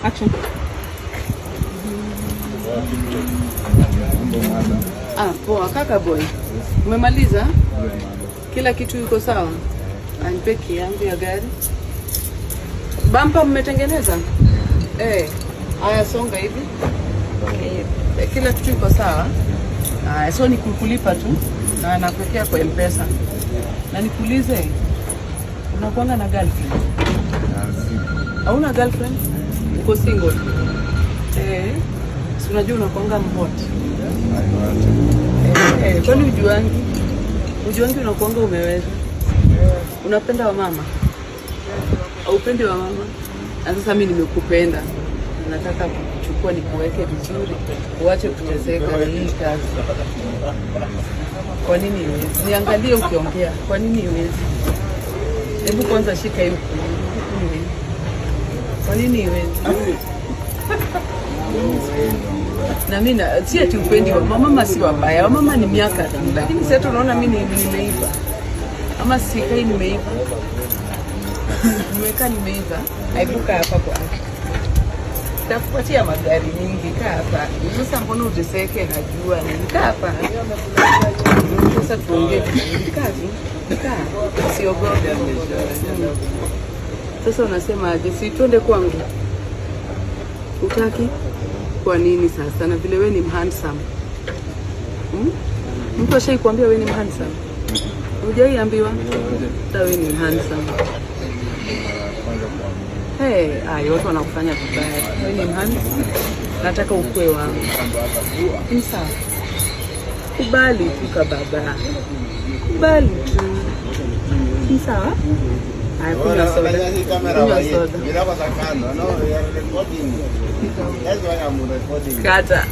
Action. Poa kaka boy. Umemaliza? Kila kitu yuko sawa? Anipe key yangu ya gari. Bumper mmetengeneza? Haya songa hivi. Kila kitu yuko sawa? So ni kukulipa tu na nakuwekea kwa M-Pesa. Na nikuulize, unakuanga na girlfriend? Hauna girlfriend? Uko single? Si unajua unakuanga mhot. Kwani ujuangi unakuanga umeweza? Unapenda wa mama? Haupendi wa mama? Na sasa mimi nimekupenda. Nataka kuchukua nikuweke vizuri. Uache kuteseka hii kazi. Kwa nini iwezi? Niangalie ukiongea. Kwa nini iwezi? Hebu kwanza shika hii mkono. Kwa nini iwezi? Na mimi si ati upendi wa mama, si wabaya. Wa mama ni miaka tu. Lakini sasa tunaona mimi nimeiva. Ama sikai nimeiva. Nimekaa nimeiva. Aibuka hapa kwa hapa. Takupatia magari mingi, kaa hapa. Sasa mbona uteseke najua kaa hapa. Sasa tuongee kazi. Kaa. Usiogope. Sasa unasema aje? Si twende kwangu. Utaki? Kwa nini sasa? Na vile wewe ni handsome. Mtu ashaikuambia wewe ni handsome? Hujaiambiwa? Hata wewe ni handsome. Watu wanakufanya vibaya. Wewe ni handsome. Nataka ukue wangu. Ni sawa. Kubali tu kababa. Kubali tu. Ni sawa? Kunywa soda. Kunywa soda. Kata.